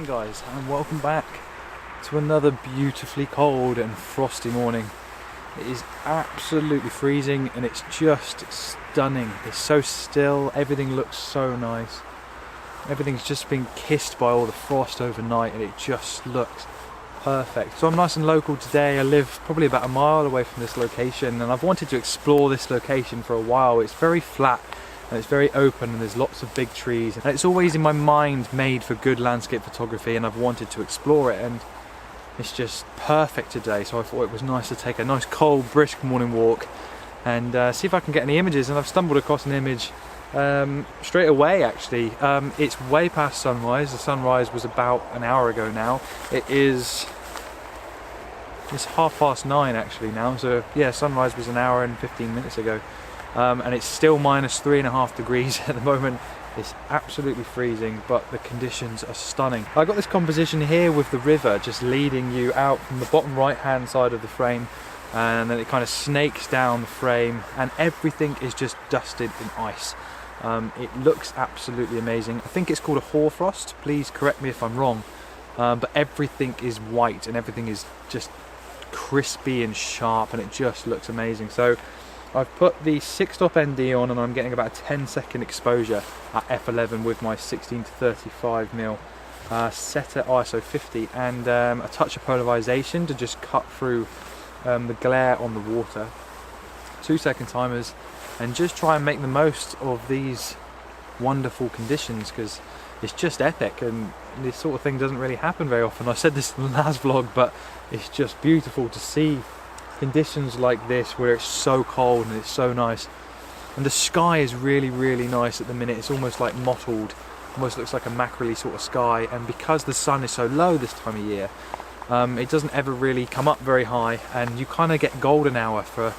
Guys, and welcome back to another beautifully cold and frosty morning. It is absolutely freezing and it's just stunning. It's so still, everything looks so nice. Everything's just been kissed by all the frost overnight and it just looks perfect. So I'm nice and local today. I live probably about a mile away from this location and I've wanted to explore this location for a while. It's very flat and it's very open and there's lots of big trees and it's always in my mind made for good landscape photography, and I've wanted to explore it, and it's just perfect today. So I thought it was nice to take a nice cold brisk morning walk and see if I can get any images, and I've stumbled across an image straight away actually. It's way past sunrise. The sunrise was about an hour ago now. It's 9:30 actually now, so yeah, sunrise was an hour and 15 minutes ago. And it's still minus 3.5 degrees at the moment. It's absolutely freezing, but the conditions are stunning. I got this composition here with the river just leading you out from the bottom right hand side of the frame, and then it kind of snakes down the frame and everything is just dusted in ice. It looks absolutely amazing. I think it's called a hoarfrost, please correct me if I'm wrong, but everything is white and everything is just crispy and sharp and it just looks amazing. So I've put the 6-stop ND on and I'm getting about a 10-second exposure at f11 with my 16 to 35mm set at ISO 50, and a touch of polarization to just cut through the glare on the water. 2-second timers, and just try and make the most of these wonderful conditions because it's just epic and this sort of thing doesn't really happen very often. I said this in the last vlog, but it's just beautiful to see conditions like this where it's so cold and it's so nice, and the sky is really nice at the minute. It's almost like mottled, almost looks like a mackerel sort of sky, and because the sun is so low this time of year, it doesn't ever really come up very high, and you kind of get golden hour for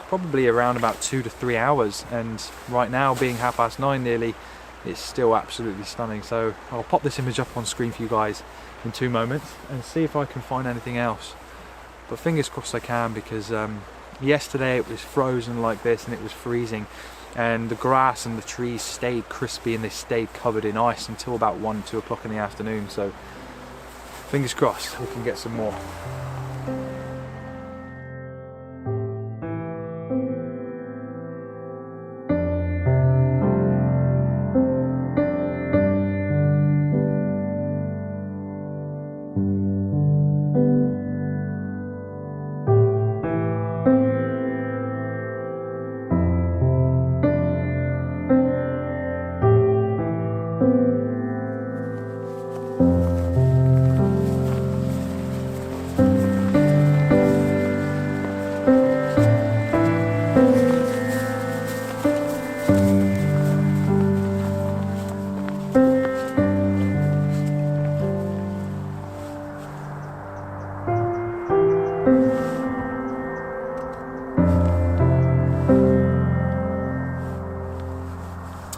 probably around about 2 to 3 hours, and right now being 9:30 nearly, it's still absolutely stunning. So I'll pop this image up on screen for you guys in 2 moments and see if I can find anything else. But fingers crossed I can, because yesterday it was frozen like this and it was freezing, and the grass and the trees stayed crispy and they stayed covered in ice until about 1-2 o'clock in the afternoon. So fingers crossed we can get some more.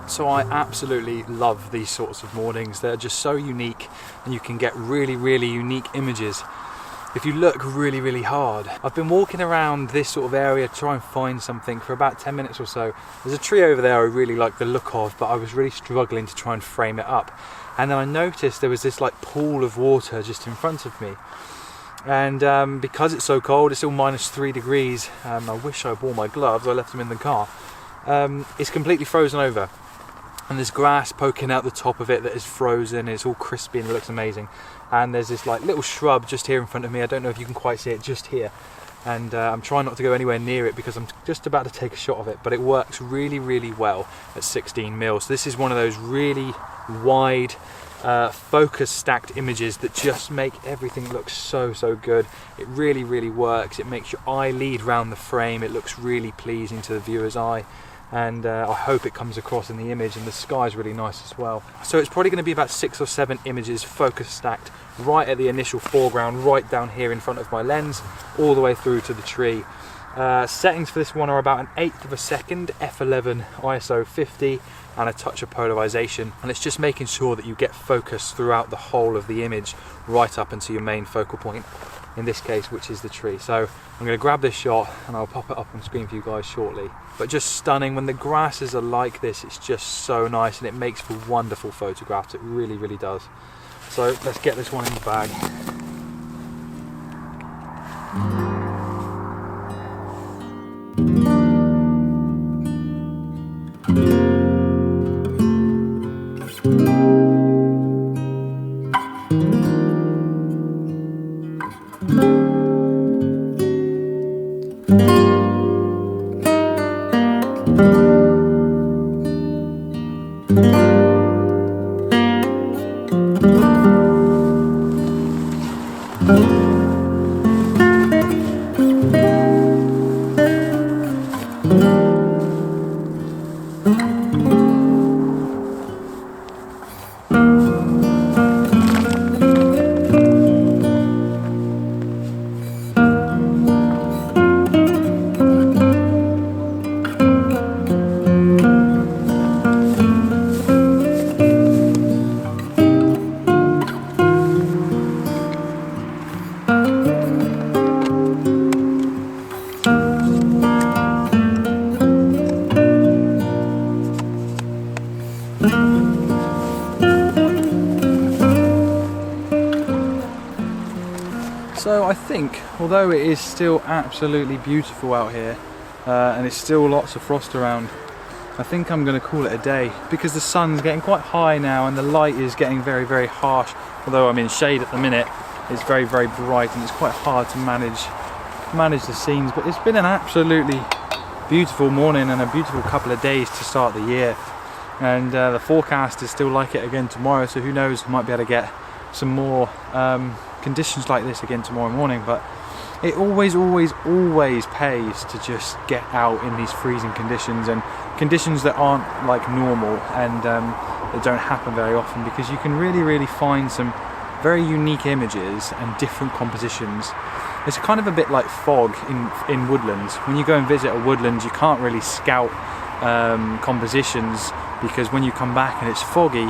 So I absolutely love these sorts of mornings. They're just so unique and you can get really unique images if you look really hard. I've been walking around this sort of area to try and find something for about 10 minutes or so. There's a tree over there I really like the look of, but I was really struggling to try and frame it up. And then I noticed there was this like pool of water just in front of me. And because it's so cold, it's still minus 3 degrees. I wish I wore my gloves, I left them in the car. It's completely frozen over. And there's grass poking out the top of it that is frozen. It's all crispy and it looks amazing. And there's this like little shrub just here in front of me. I don't know if you can quite see it just here. and I'm trying not to go anywhere near it because I'm just about to take a shot of it, but it works really, really well at 16mm. So this is one of those really wide focus stacked images that just make everything look so good. It really, really works. It makes your eye lead round the frame. It looks really pleasing to the viewer's eye, and I hope it comes across in the image, and the sky's really nice as well. So it's probably going to be about 6 or 7 images focus stacked right at the initial foreground, right down here in front of my lens, all the way through to the tree. Settings for this one are about 1/8 of a second, f11, ISO 50, and a touch of polarization, and it's just making sure that you get focus throughout the whole of the image right up into your main focal point, in this case, which is the tree. So I'm going to grab this shot and I'll pop it up on screen for you guys shortly. But just stunning. When the grasses are like this, it's just so nice, and it makes for wonderful photographs. It really, really does. So let's get this one in the bag. So I think, although it is still absolutely beautiful out here, and it's still lots of frost around, I think I'm going to call it a day, because the sun's getting quite high now and the light is getting very, very harsh. Although I'm in shade at the minute, it's very, very bright and it's quite hard to manage the scenes. But it's been an absolutely beautiful morning and a beautiful couple of days to start the year, and the forecast is still like it again tomorrow, so who knows, might be able to get some more conditions like this again tomorrow morning. But it always pays to just get out in these freezing conditions, and conditions that aren't like normal, and that don't happen very often, because you can really find some very unique images and different compositions. It's kind of a bit like fog in woodlands. When you go and visit a woodland, you can't really scout compositions, because when you come back and it's foggy,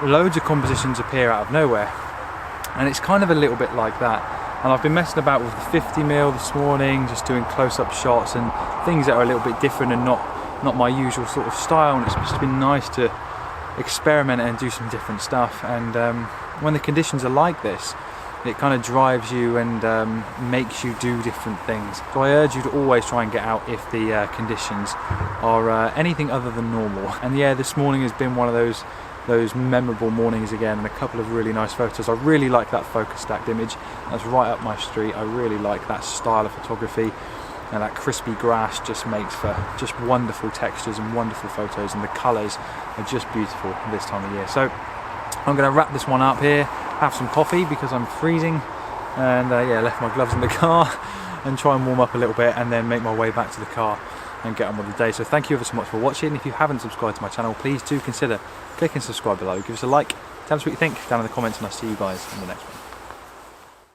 loads of compositions appear out of nowhere, and it's kind of a little bit like that. And I've been messing about with the 50mm this morning, just doing close-up shots and things that are a little bit different and not my usual sort of style, and it's just been nice to experiment and do some different stuff. And when the conditions are like this, it kind of drives you and makes you do different things. So I urge you to always try and get out if the conditions are anything other than normal. And yeah, this morning has been one of those memorable mornings again, and a couple of really nice photos. I really like that focus stacked image. That's right up my street. I really like that style of photography, and that crispy grass just makes for just wonderful textures and wonderful photos, and the colours are just beautiful this time of year. So I'm going to wrap this one up here, have some coffee because I'm freezing, and yeah, left my gloves in the car, and try and warm up a little bit, and then make my way back to the car and get on with the day. So thank you ever so much for watching. If you haven't subscribed to my channel, please do consider clicking subscribe below. Give us a like, tell us what you think down in the comments, and I'll see you guys in the next one.